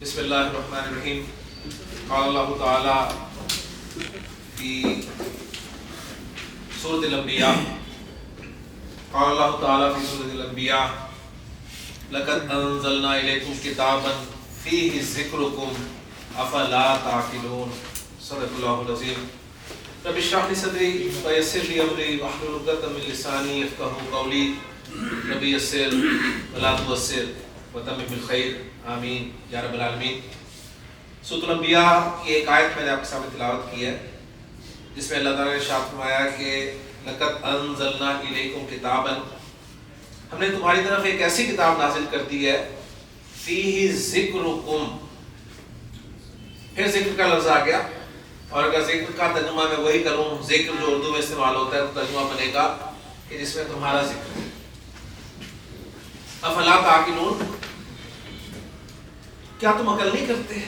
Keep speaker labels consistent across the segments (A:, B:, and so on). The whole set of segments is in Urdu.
A: بسم اللہ الرحمن الرحیم. قال اللہ تعالی فی سورۃ الانبیاء قال اللہ تعالی فی سورۃ الانبیاء لقد انزلنا الیکم کتابا فیہ ذکرکم افلا تعقلون. صدق اللہ العظیم. رب اشرح لی صدری ویسر لی امری واحلل عقدۃ من لسانی یفقہوا قولی. رب یسر ولا تعسر وتمم بالخیر آمین یا رب العالمین. سورۃ الانبیاء کی ایک آیت میں نے آپ کے سامنے تلاوت کی ہے جس میں اللہ تعالیٰ نے ارشاد فرمایا کہ لقد انزلنا الیکم کتابا، ہم نے تمہاری طرف ایک ایسی کتاب نازل کر دی ہے فیہ ذکرکم. پھر ذکر کا لفظ آ گیا، اور اگر ذکر کا ترجمہ میں وہی کروں، ذکر جو اردو میں استعمال ہوتا ہے تو ترجمہ بنے گا کہ جس میں تمہارا ذکر ہے. افلا تعقلون، کیا تم عقل نہیں کرتے؟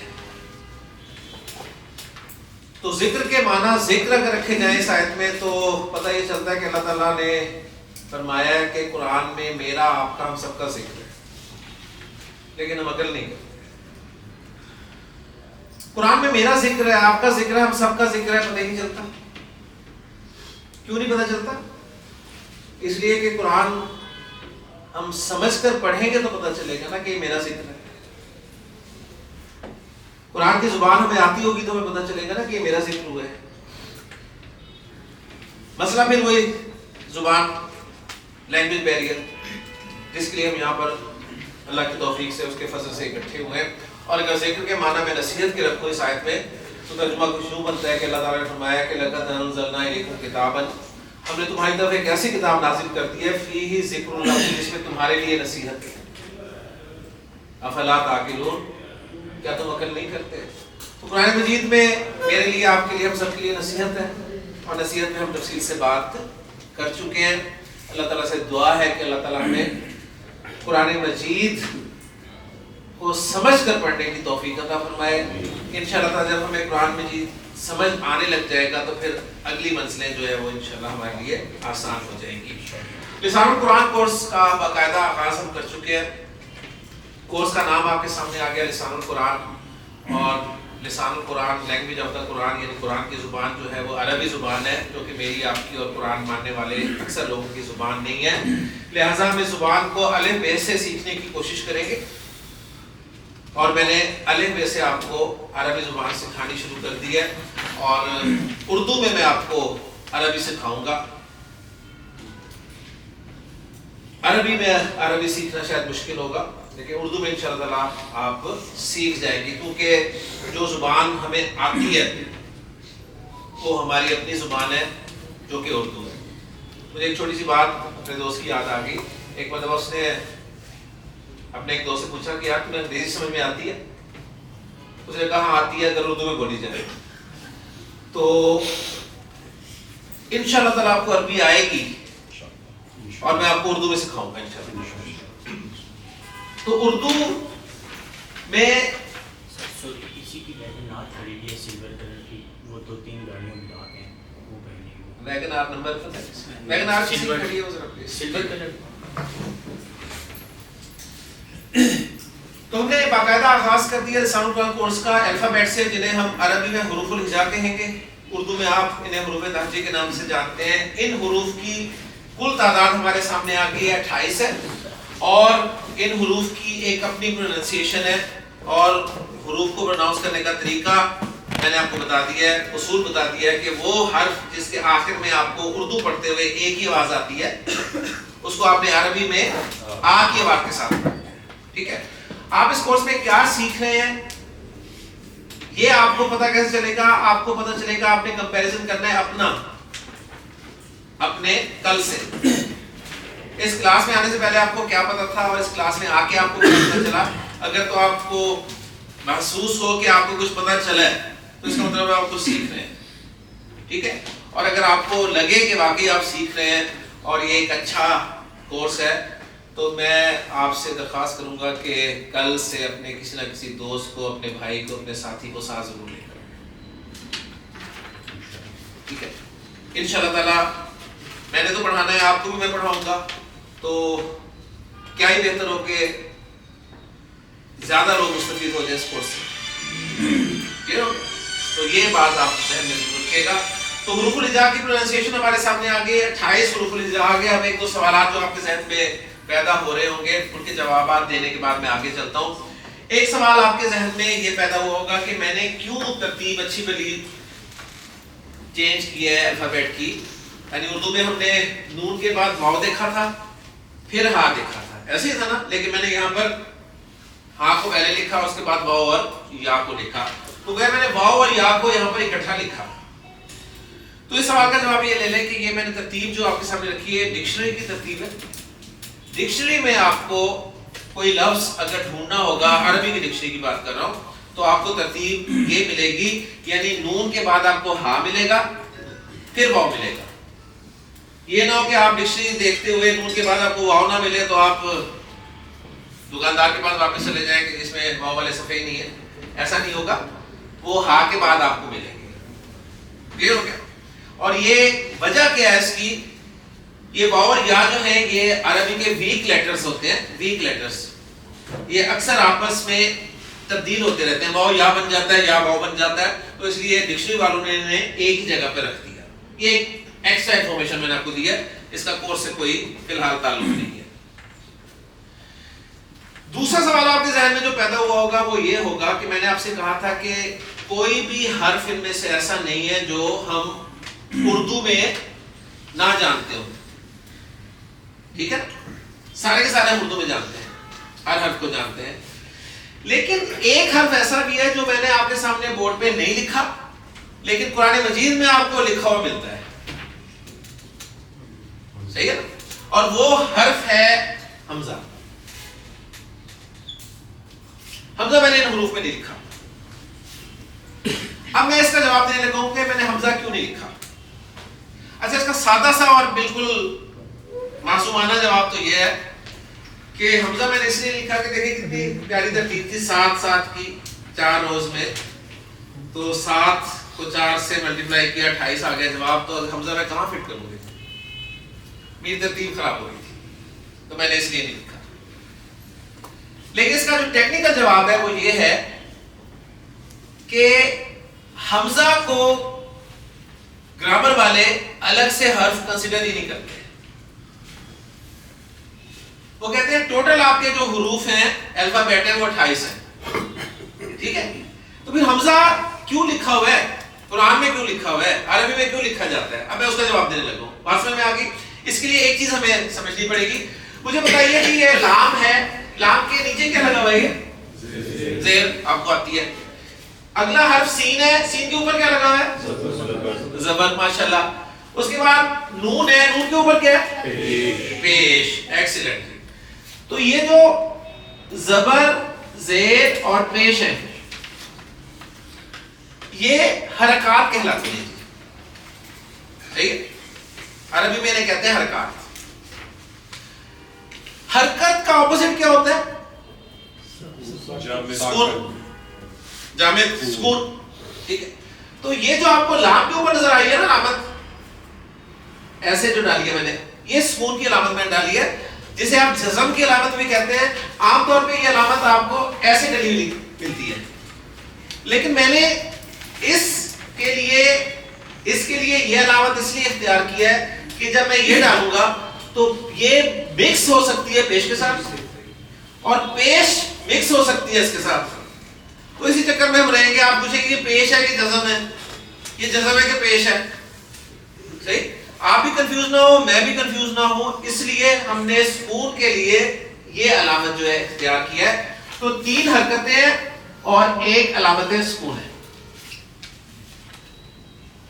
A: تو ذکر کے معنی ذکر اگر رکھے جائیں اس آیت میں تو پتہ یہ چلتا ہے کہ اللہ تعالیٰ نے فرمایا ہے کہ قرآن میں میرا آپ کا ہم سب کا ذکر ہے، لیکن ہم عقل نہیں کرتے. قرآن میں میرا ذکر ہے، آپ کا ذکر ہے، ہم سب کا ذکر ہے، پتہ ہی نہیں چلتا. کیوں نہیں پتہ چلتا؟ اس لیے کہ قرآن ہم سمجھ کر پڑھیں گے تو پتہ چلے گا نا کہ یہ میرا ذکر ہے. قرآن کی زبان ہمیں آتی ہوگی تو ہمیں پتہ چلے گا نا کہ یہ میرا ذکر ہوا ہے. مسئلہ پھر وہی زبان، لینگویج بیریئر، جس کے لیے ہم یہاں پر اللہ کی توفیق سے اس کے فضل سے اکٹھے ہوئے ہیں. اور اگر ذکر کے معنی میں نصیحت کے رکھو اس آیت میں تو ترجمہ کچھ یوں بنتا ہے کہ اللہ تعالیٰ نے فرمایا کہ لقد انزلنا الیکم کتابا، ہم نے تمہاری طرف ایک ایسی کتاب نازل کر دی ہے فیہ ذکر اللہ، جس میں تمہارے لیے نصیحت ہے. افلا تعقلون، کیا تم عقل نہیں کرتے؟ تو قرآن مجید میں میرے لیے، آپ کے لیے، ہم سب کے لیے نصیحت ہے، اور نصیحت میں ہم تفصیل سے بات کر چکے ہیں. اللہ تعالیٰ سے دعا ہے کہ اللہ تعالیٰ ہمیں قرآن مجید کو سمجھ کر پڑھنے کی توفیق عطا فرمائے. انشاءاللہ تعالیٰ جب ہمیں قرآن مجید سمجھ آنے لگ جائے گا تو پھر اگلی منزلیں جو ہے وہ انشاءاللہ ہمارے لیے آسان ہو جائیں گی. لسان القرآن کورس کا باقاعدہ آغاز ہم کر چکے ہیں. کورس کا نام آپ کے سامنے آ گیا، لسان القرآن. اور لسان القرآن، لینگویج آف دا قرآن، یعنی قرآن کی زبان جو ہے وہ عربی زبان ہے، جو کہ میری، آپ کی اور قرآن ماننے والے اکثر لوگوں کی زبان نہیں ہے. لہٰذا ہم اس زبان کو الف بے سے سیکھنے کی کوشش کریں گے، اور میں نے الف بے سے آپ کو عربی زبان سکھانی شروع کر دی ہے، اور اردو میں میں آپ کو عربی سکھاؤں گا. عربی میں عربی سیکھنا شاید مشکل ہوگا، لیکن اردو میں انشاءاللہ تعالیٰ آپ سیکھ جائیں گی، کیونکہ جو زبان ہمیں آتی ہے وہ ہماری اپنی زبان ہے جو کہ اردو ہے. مجھے ایک چھوٹی سی بات اپنے دوست کی یاد آ گئی. ایک مرتبہ اس نے اپنے ایک دوست سے پوچھا کہ یار تمہیں انگریزی سمجھ میں آتی ہے؟ اس نے کہا ہاں آتی ہے اگر اردو میں بولی جائے. تو انشاءاللہ تعالیٰ آپ کو عربی آئے گی اور میں آپ کو اردو میں سکھاؤں گا انشاءاللہ. تو اردو میں
B: اسی کی ویگنار خریدی ہے سلور کلر کی، وہ 2-3 گاڑیوں میں آتے ہیں، وہ پہنی ہے.
A: ویگنار نمبر پتہ ہے؟ ویگنار کی کھڑی ہے وہ ذرا پلیز.
B: Silver colour.
A: تو ہم نے باقاعدہ آغاز کر دیا لسان القرآن کورس کا الفابیٹ سے، جنہیں ہم عربی میں حروف الہجا کہیں گے، اردو میں آپ انہیں حروف تہجی کے نام سے جانتے ہیں. ان حروف کی کل تعداد ہمارے سامنے آ گئی ہے 28 ہے، اور ان حروف کی ایک اپنی پروننسیشن ہے، اور حروف کو پروناؤنس کرنے کا طریقہ میں نے آپ کو بتا دیا ہے، اصول بتا دیا ہے کہ وہ حرف جس کے آخر میں آپ کو اردو پڑھتے ہوئے ایک ہی آواز آتی ہے، اس کو آپ نے عربی میں آ کی آواز کے ساتھ پڑھنا ہے. ٹھیک ہے؟ آپ اس کورس میں کیا سیکھ رہے ہیں یہ آپ کو پتہ کیسے چلے گا؟ آپ کو پتہ چلے گا، آپ نے کمپیریزن کرنا ہے اپنے کل سے. اس کلاس میں آنے سے پہلے آپ کو کیا پتا تھا، اور اس کلاس میں آ کے آپ کو کیا پتا چلا. اگر تو آپ کو محسوس ہو کہ آپ کو کچھ پتا چلا ہے تو اس کا مطلب ہے آپ کچھ سیکھ رہے ہیں. ٹھیک ہے؟ اور اگر آپ کو لگے کہ واقعی آپ سیکھ رہے ہیں اور یہ ایک اچھا کورس ہے تو میں آپ سے درخواست کروں گا کہ کل سے اپنے کسی نہ کسی دوست کو، اپنے بھائی کو، اپنے ساتھی کو ساتھ ضرور لے کر. ٹھیک ہے؟ انشاءاللہ تعالیٰ میں نے تو پڑھانا ہے، آپ کو بھی میں پڑھاؤں گا. تو کیا ہی بہتر ہو کہ زیادہ لوگ مستفید ہو جائیں اس کورس سے. تو یہ بات آپ ذہن میں ضرور رکھیے گا. تو حروف الہجاء کی پروننسیشن ہمارے سامنے آ گئی. 28 حروف الہجاء آ گئے. اب ایک دو سوالات جو آپ کے ذہن میں پیدا ہو رہے ہوں گے ان کے جوابات دینے کے بعد میں آگے چلتا ہوں. ایک سوال آپ کے ذہن میں یہ پیدا ہوا ہوگا کہ میں نے کیوں ترتیب اچھی بلی چینج کی ہے الفابیٹ کی. یعنی اردو میں ہم نے نون کے بعد واو دیکھا تھا پھر ہا دیکھا تھا, ایسے ہی تھا نا, لیکن میں نے یہاں پر ہا کو پہلے لکھا اس کے بعد واو اور یا کو لکھا. تو گیا میں نے واو اور یا کو یہاں پر اکٹھا لکھا. تو اس سوال کا جواب یہ لے لیں کہ یہ میں نے ترتیب جو آپ کے سامنے رکھی ہے ڈکشنری کی ترتیب ہے. ڈکشنری میں آپ کو کوئی لفظ اگر ڈھونڈنا ہوگا, عربی کی ڈکشنری کی بات کر رہا ہوں, تو آپ کو ترتیب یہ ملے گی. یعنی نون کے بعد آپ کو ہا ملے گا پھر واو ملے گا. یہ نہ ہو کہ آپ ڈکشنری دیکھتے ہوئے نون کے بعد آپ کو واو نہ ملے تو آپ دکاندار کے پاس واپس چلے جائیں کہ جس میں واو والے صفحے ہی نہیں ہے. ایسا نہیں ہوگا, وہ ہا کے بعد آپ کو ملیں گے. کلیئر ہو گیا؟ اور یہ وجہ کیا ہے اس کی, یہ واو اور یا جو ہیں یہ عربی کے ویک لیٹرز ہوتے ہیں. ویک لیٹرز یہ اکثر آپس میں تبدیل ہوتے رہتے ہیں. واو یا بن جاتا ہے, یا واو بن جاتا ہے, تو اس لیے ڈکشنری والوں نے انہیں ایک ہی جگہ پہ رکھ دیا. یہ ایک ایکسٹرا انفارمیشن میں نے آپ کو دی ہے, اس کا کورس سے کوئی فی الحال تعلق نہیں ہے. دوسرا سوال آپ کے ذہن میں جو پیدا ہوا ہوگا وہ یہ ہوگا کہ میں نے آپ سے کہا تھا کہ کوئی بھی حرف ان میں سے ایسا نہیں ہے جو ہم اردو میں نہ جانتے ہوں. ٹھیک ہے, سارے کے سارے ہم اردو میں جانتے ہیں, ہر حرف کو جانتے ہیں. لیکن ایک حرف ایسا بھی ہے جو میں نے آپ کے سامنے بورڈ پہ نہیں لکھا, لیکن قرآن مجید میں آپ کو لکھا ہوا ملتا ہے. صحیح ہے نا, اور وہ حرف ہے حمزہ. حمزہ میں نے ان حروف میں نہیں لکھا. اب میں اس کا جواب دینے لگا ہوں کہ میں نے حمزہ کیوں نہیں لکھا. اچھا, اس کا سادہ سا اور بالکل معصومانہ جواب تو یہ ہے کہ حمزہ میں نے اس لیے لکھا کہ دیکھیں کتنی پیاری ترتیب تھی, 7 کی 4 روز میں, تو 7 کو 4 سے ملٹیپلائی کیا 28 آ گیا جواب. تو حمزہ میں کہاں فٹ کروں گی, میری ترتیب خراب ہو گئی تھی, تو میں نے اس لیے نہیں لکھا. لیکن اس کا جو ٹیکنیکل جواب ہے وہ یہ ہے کہ حمزہ کو گرامر والے الگ سے حرف کنسیڈر ہی نہیں کرتے. وہ کہتے ہیں ٹوٹل آپ کے جو حروف ہیں الفابیٹ ہیں وہ 28 ہیں. ٹھیک ہے, تو پھر حمزہ کیوں لکھا ہوا ہے, قرآن میں کیوں لکھا ہوا ہے, عربی میں کیوں لکھا جاتا ہے. اب میں اس کا جواب دینے لگا ہوں. بات سمجھ میں آ گئی. اس کے لیے ایک چیز ہمیں سمجھنی پڑے گی. مجھے بتائیے کہ یہ لام ہے, لام کے نیچے کیا لگا ہوا ہے, زیر آپ کو آتی ہے. اگلا حرف سین ہے, سین کے اوپر کیا لگا ہوا ہے, زبر. ماشاءاللہ. اس کے بعد نون ہے, نون کے اوپر کیا ہے, پیش. ایکسیلنٹ. تو یہ جو زبر, زیر اور پیش ہے یہ حرکات کہلاتی ہیں. ٹھیک ہے, عربی میں انہیں کہتے ہیں حرکات. حرکت کا اپوزٹ کیا ہوتا ہے, سکون, جامد, سکون. ٹھیک ہے, تو یہ جو آپ کو لام کے اوپر نظر آئی ہے نا علامت, ایسے جو ڈالی ہے میں نے, یہ سکون کی علامت میں نے ڈالی ہے, جسے آپ جزم کی علامت بھی کہتے ہیں. عام طور پہ یہ علامت آپ کو ایسے ڈلی ہوئی ملتی ہے. لیکن میں نے اس کے لیے یہ علامت اس لیے اختیار کی ہے کہ جب میں یہ ڈالوں گا تو یہ مکس ہو سکتی ہے پیش کے ساتھ, اور پیش مکس ہو سکتی ہے اس کے ساتھ. تو اسی چکر میں ہم رہیں گے. آپ پوچھیں گے یہ پیش ہے کہ جزم ہے, یہ جزم ہے کہ پیش ہے. صحیح, آپ بھی کنفیوز نہ ہو, میں بھی کنفیوز نہ ہوں, اس لیے ہم نے سکون کے لیے یہ علامت جو ہے اختیار کیا ہے. تو 3 حرکتیں اور 1 علامت سکون ہے.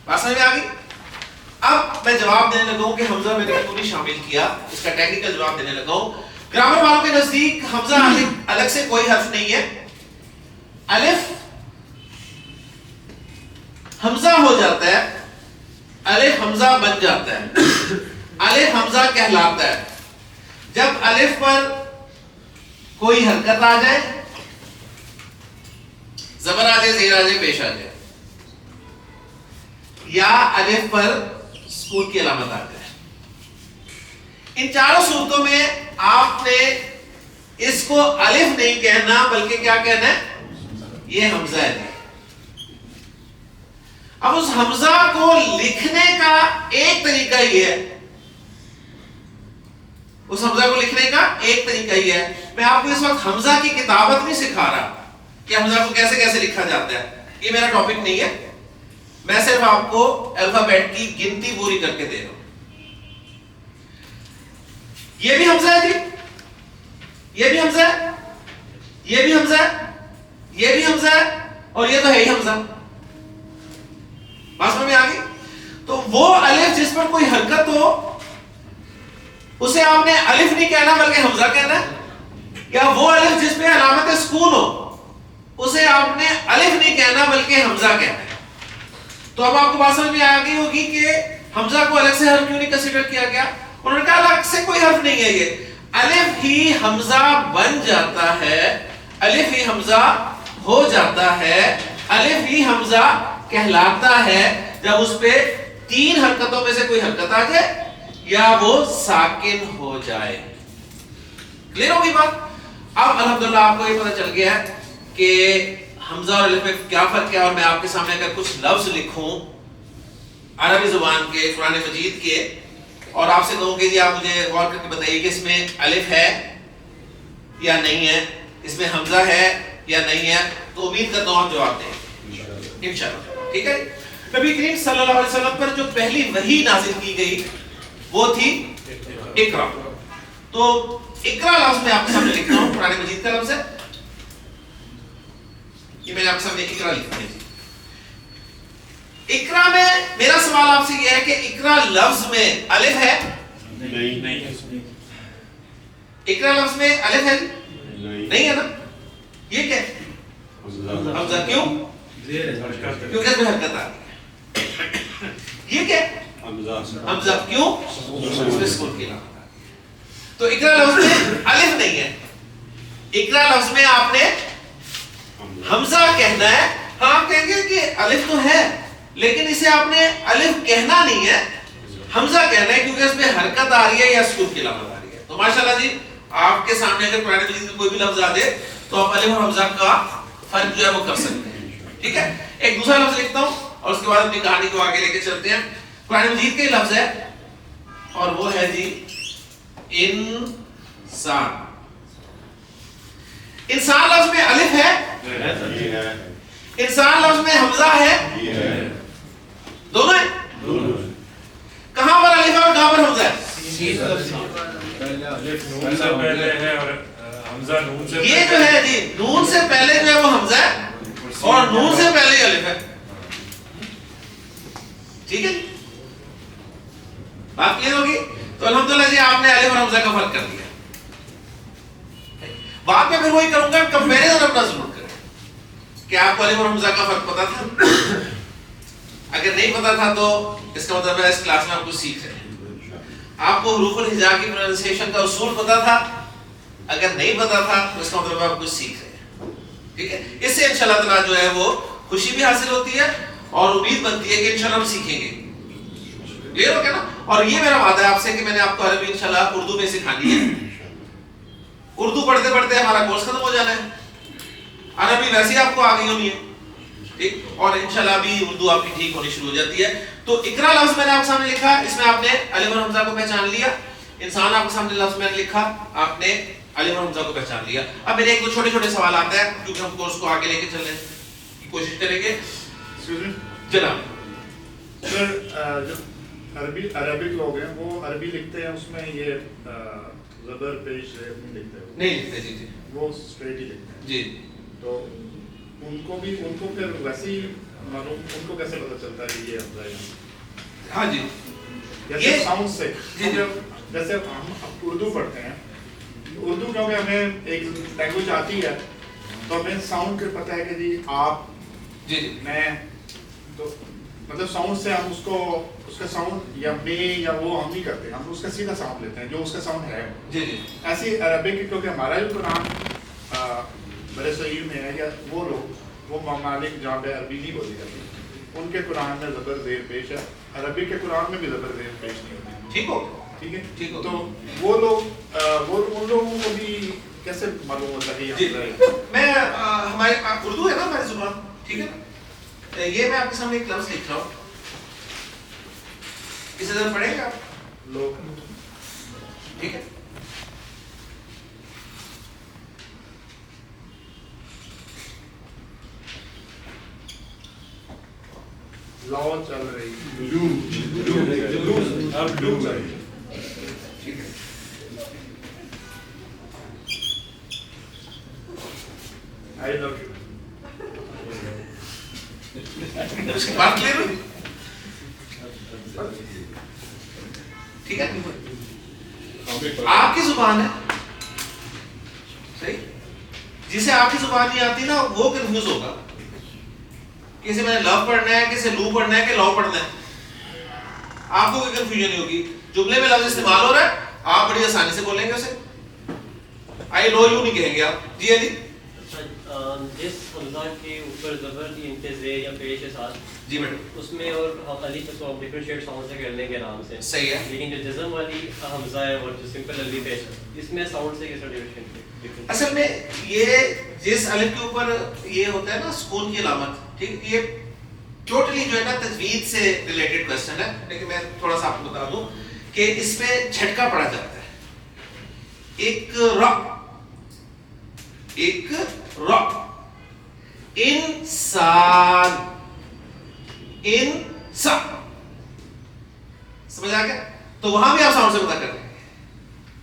A: بات سمجھ میں آ گئی. اب میں جواب دینے لگا ہوں کہ حمزہ میں نے کیوں نہیں شامل کیا, اس کا ٹیکنیکل جواب دینے لگا ہوں. گرامر والوں کے نزدیک حمزہ الگ سے کوئی حرف نہیں ہے. الف حمزہ ہو جاتا ہے, الف حمزہ بن جاتا ہے, الف حمزہ کہلاتا ہے جب الف پر کوئی حرکت آ جائے, زبر آ جائے, زیر آ جائے, پیش آ جائے, یا الف پر سکون کی علامت آ جائے. ان چاروں صورتوں میں آپ نے اس کو الف نہیں کہنا بلکہ کیا کہنا ہے؟ یہ حمزہ ہے جی. اب اس حمزہ کو لکھنے کا ایک طریقہ یہ ہے، اس حمزہ کو لکھنے کا ایک طریقہ یہ ہے. میں آپ کو اس وقت حمزہ کی کتابت نہیں سکھا رہا کہ حمزہ کو کیسے کیسے لکھا جاتا ہے، یہ میرا ٹاپک نہیں ہے. میں صرف آپ کو الفابیٹ کی گنتی پوری کر کے دے رہا ہوں. یہ بھی حمزہ ہے جی، یہ بھی حمزہ ہے، یہ بھی حمزہ ہے، یہ بھی حمزہ ہے، اور یہ تو ہے ہی حمزہ. بات سمجھ میں آ گئی؟ تو وہ الف جس پر کوئی حرکت ہو اسے آپ نے الف نہیں کہنا بلکہ حمزہ کہنا ہے، یا وہ الف جس پہ علامت سکون ہو اسے آپ نے الف نہیں کہنا بلکہ حمزہ کہنا ہے. تو اب آپ کو بات سمجھ میں آ گئی ہوگی کہ حمزہ کو الگ سے حرف کیوں نہیں کنسیڈر کیا گیا. انہوں نے کہا الگ سے کوئی حرف نہیں ہے، یہ الف ہی حمزہ بن جاتا ہے، الف ہی حمزہ ہو جاتا ہے، الف ہی حمزہ کہلاتا ہے جب اس پہ تین حرکتوں میں سے کوئی حرکت آ جائے یا وہ ساکن ہو جائے. کلیئر ہوگی بات؟ اب الحمدللہ آپ کو یہ پتہ چل گیا ہے کہ حمزہ اور الف میں کیا فرق ہے. اور میں آپ کے سامنے اگر کچھ لفظ لکھوں عربی زبان کے قرآن مجید کے اور آپ سے کہوں کہ جی آپ مجھے غور کر کے بتائیے کہ اس میں الف ہے یا نہیں ہے، اس میں حمزہ ہے یا نہیں ہے، تو امید کرتا ہوں آپ جواب دیں انشاءاللہ. ٹھیک ہے. نبی کریم صلی اللہ علیہ وسلم پر جو پہلی وحی نازل کی گئی وہ تھی اقرا. تو اقرا لفظ میں آپ کے سامنے لکھتا ہوں، قرآن مجید کا لفظ ہے، یہ میں نے آپ کے سامنے اقرا لکھا ہے. اقرا میں میرا سوال آپ سے یہ ہے کہ اقرا لفظ میں الف ہے؟ نہیں. اقرا لفظ میں الف ہے؟ نہیں ہے نا. یہ کیا ہے؟ حمزہ. کیوں؟ کیونکہ اس میں حرکت آ رہی ہے. یہ کیا ہے؟ حمزہ. کیوں؟ اس میں سکون کی علامت. تو اقرا لفظ میں الف نہیں ہے، اقرا لفظ میں آپ نے حمزہ کہنا ہے. ہاں آپ کہیں گے کہ الف تو ہے لیکن اسے آپ نے الف کہنا نہیں ہے، حمزہ کہنا ہے کیونکہ اس میں حرکت آ رہی ہے یا سکون کی علامت آ رہی ہے. تو ماشاءاللہ جی آپ کے سامنے اگر قرآن مجید میں کوئی بھی لفظ آ جائے تو آپ الف اور حمزہ کا فرق جو ہے وہ کر سکتے ہیں. ٹھیک ہے. ایک دوسرا لفظ لکھتا ہوں اور اس کے بعد اپنی کہانی کو آگے لے کے چلتے ہیں. قرآن مجید کا لفظ ہے اور وہ ہے جی انسان. انسان لفظ میں الف ہے، انسان لفظ میں حمزہ ہے، دونوں ہیں. کہاں پر الف ہے اور کہاں پر حمزہ ہے؟ یہ جو ہے جی نون سے پہلے جو ہے وہ حمزہ ہے اور نون سے پہلے ہی الف ہے. ٹھیک ہے. بات کلیئر ہوگی؟ تو الحمدللہ جی آپ نے الف اور حمزہ کا فرق کر دیا. بعد میں پھر وہی کروں گا، کمپیریزن اپنا ضرور کریں کہ آپ کو الف اور حمزہ کا فرق پتا تھا. اگر نہیں پتا تھا تو اس کا مطلب ہے اس کلاس میں آپ کو سیکھ رہے ہیں. آپ کو حروف الہجاء کی پروننسیشن کا اصول پتا تھا، اگر نہیں پتا تھا تو اس کا مطلب ہے آپ کچھ سیکھ رہے ہیں. ٹھیک ہے. اس سے انشاءاللہ تعالیٰ جو ہے وہ خوشی بھی حاصل ہوتی ہے اور امید بنتی ہے کہ انشاءاللہ ہم سیکھیں گے. کلیئر ہو گیا نا. اور یہ میرا وعدہ ہے آپ سے کہ میں نے آپ کو عربی انشاءاللہ اردو میں سکھانی ہے. اردو پڑھتے پڑھتے ہمارا کورس ختم ہو جانا ہے. عربی ویسے آپ کو آ گئی ہونی ہے ٹھیک، اور انشاءاللہ بھی اردو آپ کی ٹھیک ہونی شروع ہو جاتی ہے. تو اقرا لفظ میں نے آپ کے سامنے لکھا، اس میں آپ نے الف اور حمزہ کو پہچان لیا. انسان آپ کے سامنے لفظ میں نے لکھا، آپ نے الف اور حمزہ کو پہچان لیا. اب میرے ایک دو چھوٹے چھوٹے سوالات ہیں کیونکہ ہم کورس کو آگے لے کے چلنے کی کوشش کریں گے. جناب
C: سر جو عربک لوگ ہیں وہ عربی لکھتے ہیں، اس میں یہ زبر پیش نہیں لکھتے،
A: نہیں لکھتے. جی جی
C: وہ اسٹریٹ ہی لکھتے ہیں.
A: جی.
C: تو ان کو پھر ویسی معلوم، ان کو کیسے پتہ چلتا ہے کہ یہ حمزہ ہے؟
A: ہاں جی
C: جیسے ساؤنڈ سے، جیسے ہم اردو پڑھتے ہیں، اردو کیونکہ ہمیں ایک لینگویج آتی ہے تو ہمیں ساؤنڈ کے پتہ ہے کہ جی آپ
A: جی
C: میں، تو مطلب ساؤنڈ سے ہم اس کا ساؤنڈ یا میں یا وہ ہم نہیں کرتے، ہم اس کا سیدھا ساؤنڈ لیتے ہیں جو اس کا ساؤنڈ ہے.
A: جی جی.
C: ایسی عربک کیونکہ ہمارا جو قرآن بڑے صحیح میں ہے، یا وہ لوگ وہ ممالک جہاں پہ عربی نہیں بولی جاتی ان کے قرآن میں زبر زیر پیش ہے، عربی کے قرآن میں بھی زبر زیر پیش نہیں ہوتی.
A: ٹھیک ہو.
C: ٹھیک ہے.
A: ٹھیک ہو.
C: تو وہ لوگ ان لوگوں کو بھی کیسے معلوم ہوتا ہے
A: جی میں ہماری اردو ہے نا ہماری زبان, ٹھیک ہے نا, یہ میں آپ کے سامنے ایک لفظ لکھ رہا ہوں, اسے ذرا پڑھیں گے آپ
C: لوگ,
A: ٹھیک ہے.
C: لاؤ چل رہی
A: ٹھیک ہے.
C: آئی لو یو.
A: اس کی بات کلیئر ہوئی, ٹھیک ہے. آپ کی زبان ہے صحیح, جسے آپ کی زبان نہیں آتی نا وہ کنفیوز ہوگا, کسی میں نے لو پڑھنا ہے, کسی لو پڑھنا ہے کہ لو پڑھنا ہے, آپ کو کوئی کنفیوژن نہیں ہوگی. جملے میں لفظ استعمال ہو رہا ہے, آپ بڑی آسانی سے بولیں گے اسے, آئی لو یو نہیں کہیں گے آپ. جی علی.
D: جس حمزہ کے اوپر زبر کی انتظار یا پیش کے ساتھ,
A: جی بیٹا
D: اس میں اور الف کو آپ ڈفرینشیٹ ساؤنڈ سے کر لیں گے آرام سے,
A: صحیح ہے.
D: لیکن جو جزم والی حمزہ ہے اور جو سمپل الف پیش ہے اس میں ساؤنڈ سے کیسا ڈفرینشیٹ؟
A: اصل میں یہ جس الف کے اوپر یہ ہوتا ہے نا سکون کی علامت, ٹھیک, یہ ٹوٹلی جو ہے نا تجوید سے ریلیٹڈ کوسچن ہے, لیکن میں تھوڑا سا آپ کو بتا دوں کہ اس میں جھٹکا پڑا جاتا ہے. ایک را, انسان, انسان, سمجھ آ گیا؟ تو وہاں بھی آپ ساؤنڈ سے پتا کر لیں گے,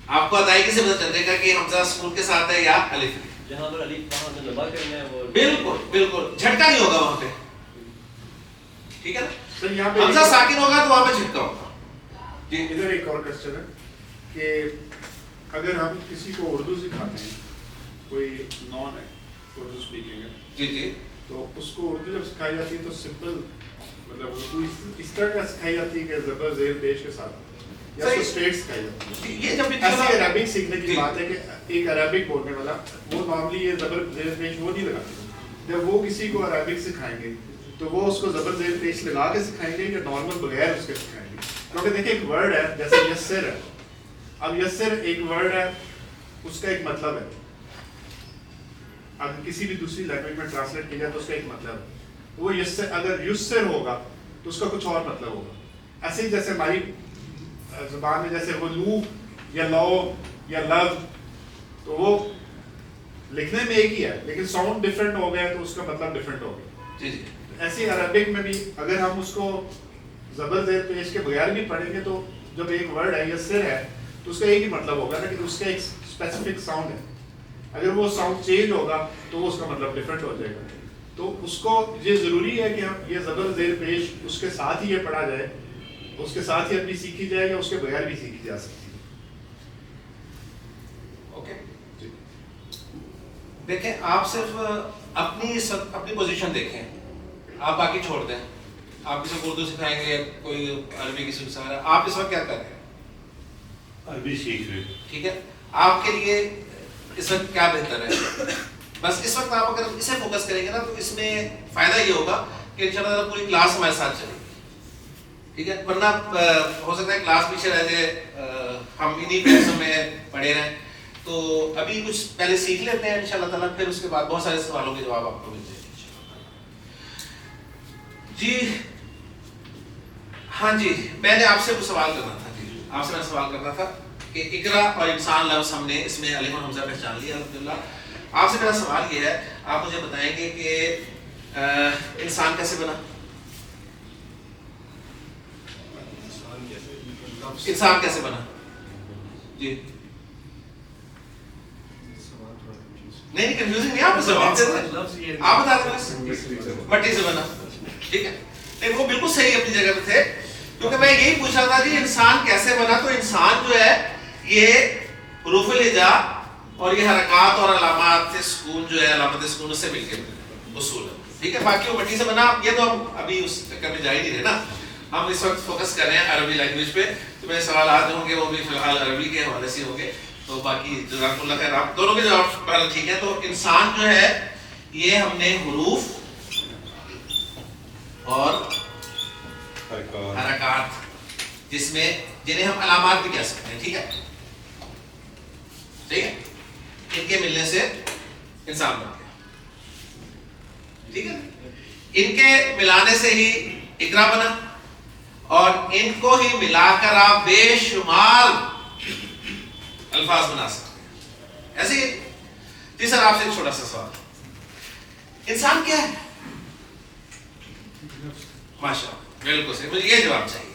A: آپ کو ادائیگی سے پتا چل جائے گا کہ حمزہ سکون کے ساتھ ہے یا الف.
D: جہاں پر الف وہاں سے لمبا کرنا ہے وہ
A: بالکل بالکل جھٹکا نہیں ہوگا وہاں پہ, ٹھیک ہے نا.
C: سر یہاں پہ
A: حمزہ ساکن ہوگا تو وہاں پہ جھٹکا ہوگا.
C: جی ادھر ایک اور کوسچن ہے کہ اگر ہم کسی کو اردو سکھاتے ہیں, کوئی نان ہے اردو اسپیکنگ ہے,
A: جی جی,
C: تو اس کو اردو جب سکھائی جاتی ہے تو سمپل مطلب اردو اس طرح کا سکھائی جاتی ہے کہ زبر زیر پیش کے ساتھ, یا اس کو اسٹریٹ سکھائی جاتی ہے.
A: یہ جب
C: ایسی عربک سیکھنے کی بات ہے کہ ایک عربک بولنے والا وہ نارملی یہ زبر زیر پیش وہ نہیں لگاتے. جب وہ کسی کو عربک سکھائیں گے تو وہ اس کو زبر زیر پیش لگا کے سکھائیں گے یا نارمل بغیر اس کے سکھائیں گے. کیونکہ دیکھیں ایک ورڈ ہے جیسے یسر ہے, اب یسر ایک ورڈ ہے, اس کا ایک مطلب ہے, اگر کسی بھی دوسری لینگویج میں ٹرانسلیٹ کیا جائے تو اس کا ایک مطلب ہے. وہ یسر اگر یسر ہوگا تو اس کا کچھ اور مطلب ہوگا. ایسے ہی جیسے ہماری زبان میں جیسے وہ لو یا لو یا لو, تو وہ لکھنے میں ایک ہی ہے لیکن ساؤنڈ ڈفرینٹ ہو گیا تو اس کا مطلب ڈفرینٹ ہو گیا.
A: جی جی,
C: ایسے عربک میں بھی اگر ہم اس کو زبر زیر پیش کے بغیر بھی پڑھیں گے تو جب ایک ورڈ ہے یسر ہے تو اس کا ایک ہی مطلب ہوگا, لیکن اس کا ایک اسپیسیفک ساؤنڈ ہے. اگر وہ ساؤنڈ چینج ہوگا تو اس کا مطلب ڈفرینٹ ہو جائے گا. تو اس کو یہ ضروری ہے کہ ہم یہ زبر زیر پیش اس کے ساتھ ہی یہ پڑھا جائے, اس کے ساتھ ہی اپنی سیکھی جائے یا اس کے بغیر بھی سیکھی جا سکتی ہے.
A: اوکے.
C: جی
A: دیکھیں آپ صرف اپنی پوزیشن دیکھیں, آپ باقی چھوڑ دیں. آپ کسی کو اردو سکھائیں گے, کوئی عربی کسی کو سکھا رہا ہے, آپ اس وقت کیا کر رہے ہیں؟
E: عربی سیکھ رہے.
A: ٹھیک ہے, آپ کے لیے اس وقت کیا بہتر ہے؟ بس اس وقت آپ اگر اسے فوکس کریں گے نا تو اس میں فائدہ یہ ہوگا کہ انشاءاللہ پوری کلاس ہمارے ساتھ چلے گی, ٹھیک ہے. ورنہ ہو سکتا ہے کلاس پیچھے رہ جائے, ہم انہی کلاسوں میں پڑھے رہیں. تو ابھی کچھ پہلے سیکھ لیتے ہیں انشاءاللہ تعالیٰ, پھر اس کے بعد بہت سارے سوالوں کے جواب آپ کو مل جائیں گے. جی ہاں جی, میں نے آپ سے وہ سوال کرنا تھا. جی آپ سے میں سوال کرنا تھا کہ اقرا اور انسان لفظ ہم نے اس میں الف اور حمزہ پہچان لیا الحمدللہ. آپ سے میرا سوال یہ ہے, آپ مجھے بتائیں گے کہ انسان کیسے بنا؟ انسان کیسے بنا؟ جی نہیں کنفیوزنگ نہیں, آپ جواب دے دیں, آپ بتا دیں. مٹی سے بنا, ٹھیک ہے. نہیں وہ بالکل صحیح اپنی جگہ پہ تھے, کیونکہ میں یہی پوچھ رہا تھا جی انسان کیسے بنا. تو انسان جو ہے یہ حروف الہجا اور یہ حرکات اور علامات سکون جو ہے, علامت سکون اس سے مل کے اصول ہے, ٹھیک ہے. باقی وہ مٹی سے بنا, یہ تو ہم ابھی اس چکر میں جا ہی نہیں رہے نا, ہم اس وقت فوکس کر رہے ہیں عربی لینگویج پہ. تو میرے سوالات ہوں گے وہ بھی فی الحال عربی کے حوالے سے ہوں گے. تو باقی جزاک اللہ خیر, آپ دونوں کے جواب پہلے ٹھیک ہے. تو انسان جو ہے یہ ہم نے حروف اور حرکات جس میں جنہیں ہم علامات بھی کہہ سکتے ہیں. ٹھیک ہے ٹھیک ہے, ان کے ملنے سے انسان بن گیا. ٹھیک ہے, ان کے ملانے سے ہی اقرا بنا, اور ان کو ہی ملا کر آپ بے شمار الفاظ بنا سکتے ہیں. ایسے ہی تیسرا آپ سے ایک چھوٹا سا سوال, انسان کیا ہے؟ ماشاء اللہ, بالکل صحیح. مجھے یہ جواب چاہیے,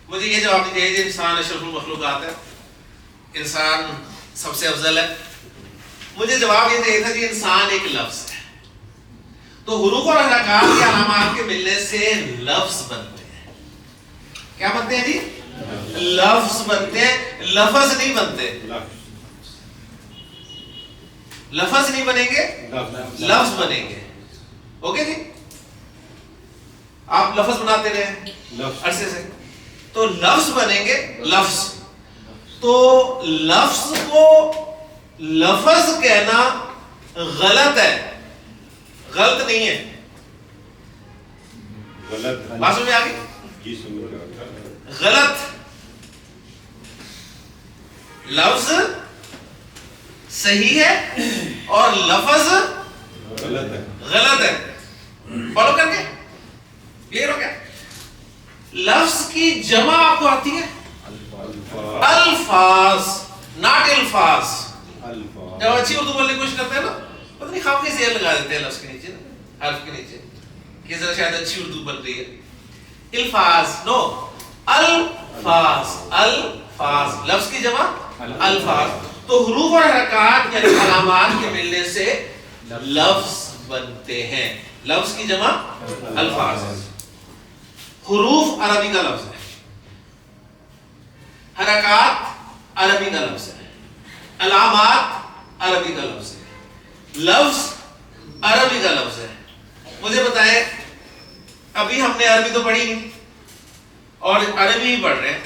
A: مجھے یہ جواب نہیں چاہیے انسان اشرف المخلوقات ہے, انسان سب سے افضل ہے. مجھے جواب یہ چاہیے تھا کہ انسان ایک لفظ ہے. تو حروف اور حرکات کے علامات کے ملنے سے لفظ بنتے ہیں. کیا بنتے ہیں جی؟ لفظ بنتے ہیں, لفظ نہیں بنتے. لفظ نہیں بنیں گے, لفظ بنیں گے. اوکے جی, آپ لفظ بناتے رہے عرصے سے, تو لفظ بنیں گے. لفظ, تو لفظ کو لفظ کہنا غلط ہے, غلط نہیں ہے. بات سمجھ میں آ گئی؟ غلط. لفظ صحیح ہے اور لفظ غلط ہے. فالو کر کے کلیئر ہو گیا؟ لفظ کی جمع آپ کو آتی ہے الفاظ, ناٹ الفاظ. جب اچھی اردو بولنے کی کوشش کرتے ہیں نا, پتہ نہیں خام کے زیر لگا دیتے ہیں لفظ کے نیچے, حرف کے نیچے, کہ ذرا شاید اچھی اردو بن رہی ہے. الفاظ, نو, الفاظ. الفاظ لفظ کی جمع الفاظ. تو حروف اور حرکات یعنی علامات کے ملنے سے لفظ بنتے ہیں. لفظ کی جمع الفاظ. حروف عربی کا لفظ ہے, حرکات عربی کا لفظ ہے, علامات عربی کا لفظ ہے, لفظ عربی کا لفظ ہے. مجھے بتائیں, ابھی ہم نے عربی تو پڑھی نہیں اور عربی ہی پڑھ رہے ہیں.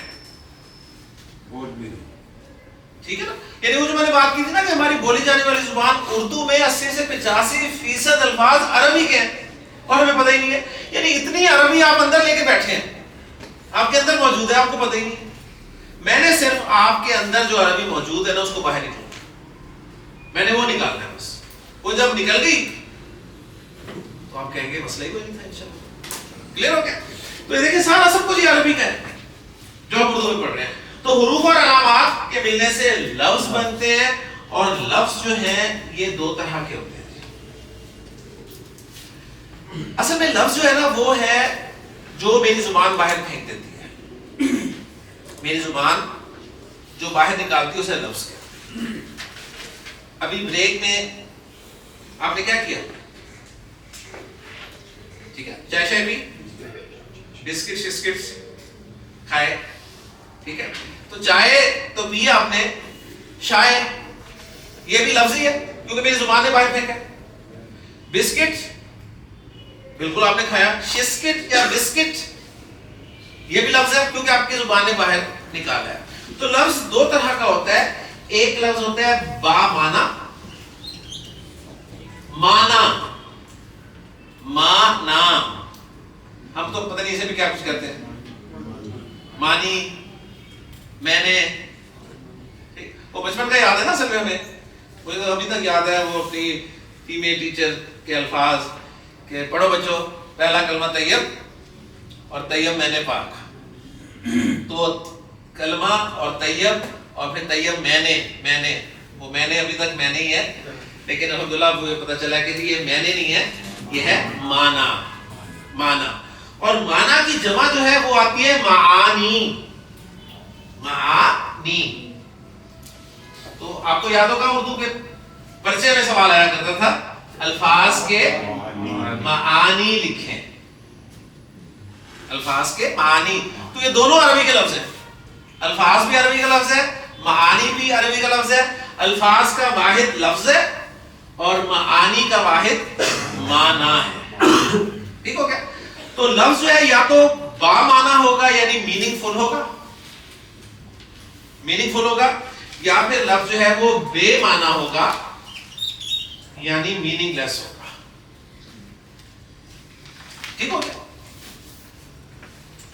A: ٹھیک ہے نا, یعنی وہ جو میں نے بات کی تھی نا کہ ہماری بولی جانے والی زبان اردو میں 80 سے 85% الفاظ عربی کے ہیں اور ہمیں پتہ ہی نہیں ہے. یعنی اتنی عربی آپ اندر لے کے بیٹھے ہیں, آپ کے اندر موجود ہے, آپ کو پتہ ہی نہیں. میں نے صرف آپ کے اندر جو عربی موجود ہے نا اس کو باہر نکالنا, میں نے وہ نکالنا ہے بس. وہ جب نکل گئی تو آپ کہیں گے مسئلہ ہی کوئی نہیں تھا انشاءاللہ. کلیئر ہو گیا؟ تو یہ دیکھیں سارا سب کچھ عربی کا ہے جو ہم اردو میں پڑھ رہے ہیں. تو حروف اور علامات کے ملنے سے لفظ بنتے ہیں, اور لفظ جو ہیں یہ دو طرح کے ہوتے ہیں. اصل میں لفظ جو ہے نا وہ ہے جو میری زبان باہر پھینک دیتی ہے. میری زبان جو باہر نکالتی ہے اسے لفظ کہتے ہیں. ابھی بریک میں آپ نے کیا کیا؟ ٹھیک ہے, چائے شائے بھی, بسکٹ شسکٹس کھائے. ٹھیک ہے, تو چائے تو پیا آپ نے, شائے یہ بھی لفظ ہی ہے کیونکہ میری زبان نے باہر پھینکا. بسکٹ بالکل آپ نے کھایا. شسکٹ یا بسکٹ یہ بھی لفظ ہے کیونکہ آپ کی زبان نے باہر نکالا ہے. تو لفظ دو طرح کا ہوتا ہے. ایک لفظ ہوتا ہے با مانا, مانا, مانا. ہم تو پتہ نہیں اسے بھی کیا کچھ کرتے ہیں, مانی, میں نے. وہ بچپن کا یاد ہے نا اصل میں ہمیں, مجھے تو ابھی تک یاد ہے وہ اپنی فیمیل ٹیچر کے الفاظ کہ پڑھو بچوں پہلا کلمہ طیب اور طیب میں نے پاک. تو کلمہ اور طیب اور پھر طیب میں نے, وہ میں نے ابھی تک میں نے ہی ہے, لیکن الحمدللہ مجھے پتہ چلا کہ یہ میں نے نہیں ہے, یہ ہے مانا. مانا, اور مانا کی جمع جو ہے وہ آتی ہے معانی. معانی. تو آپ کو یاد ہوگا اردو کے پرچے میں سوال آیا کرتا تھا الفاظ کے معانی لکھیں. الفاظ کے معانی, تو یہ دونوں عربی کے لفظ ہیں. الفاظ بھی عربی کا لفظ ہے, معانی بھی عربی کا لفظ ہے. الفاظ کا واحد لفظ ہے اور معانی کا واحد معنی ہے. ٹھیک ہو گیا؟ تو لفظ جو ہے یا تو با معنی ہوگا یعنی میننگ فل ہوگا, میننگ فل ہوگا, یا پھر لفظ جو ہے وہ بے معنی ہوگا یعنی میننگ لیس ہوگا. ٹھیک ہو گیا؟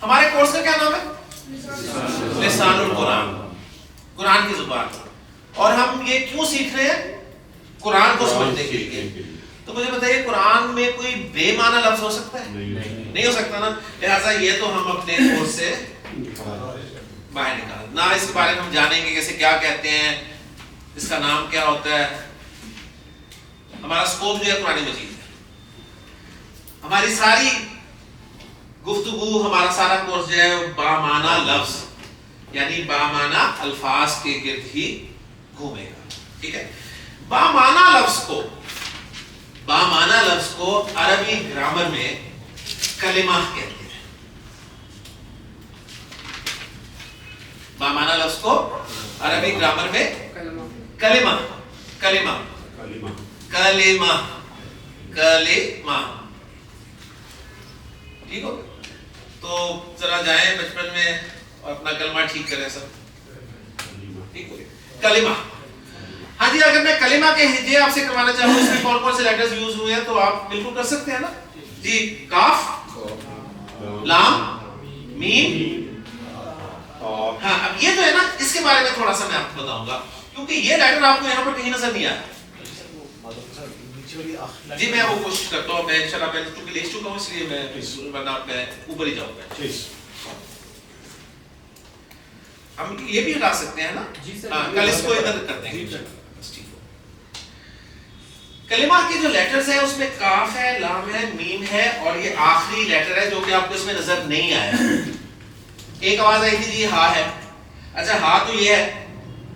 A: ہمارے کورس کا کیا نام ہے؟ لسان القرآن، قرآن کی زبان. اور ہم یہ کیوں سیکھ رہے ہیں؟ قرآن کو سمجھنے کے لیے. تو مجھے بتائیے قرآن میں کوئی بے معنی لفظ ہو سکتا ہے؟ نہیں ہو سکتا نا. لہٰذا یہ تو ہم اپنے کورس سے باہر نکال نہ. اس کے بارے میں ہم جانیں گے کیسے کیا کہتے ہیں، اس کا نام کیا ہوتا ہے. ہمارا سکوپ جو ہے قرآن مجید ہے. ہماری ساری گفتگو، ہمارا سارا کورس جو ہے بامعنی لفظ یعنی بامعنی الفاظ کے گرد ہی گھومے گا. ٹھیک ہے. بامعنی لفظ کو عربی گرامر میں کلمہ کہتے ہیں. بامعنی لفظ کو عربی گرامر میں کلمہ ٹھیک ہو. تو ذرا جائیں بچپن میں اور اپنا کلمہ ٹھیک کریں سب. ٹھیک ہو گیا. کلمہ. ہاں جی، اگر میں کلمہ کے ہجے آپ سے کروانا چاہوں اس میں کون کون سے لیٹرز یوز ہوئے ہیں تو آپ بالکل کر سکتے ہیں نا جی. کاف، لام، میم. ہاں اب یہ جو ہے نا اس کے بارے میں تھوڑا سا میں آپ کو بتاؤں گا کیونکہ یہ لیٹر آپ کو یہاں پر کہیں نظر نہیں آیا. جی میں وہ کوشش کرتا ہوں. میں انشاءاللہ میں چونکہ لکھ چکا ہوں اس لیے میں اوپر ہی جاؤں گا. ہم یہ بھی ہٹا سکتے ہیں نا. کل اس کو ادھر کر دیں گے. کلمہ کے جو لیٹرز ہیں اس میں کاف ہے، لام ہے، میم ہے اور یہ آخری لیٹر ہے جو کہ آپ کو اس میں نظر نہیں آیا. ایک آواز آئی تھی جی ہا ہے. اچھا ہا تو یہ ہے،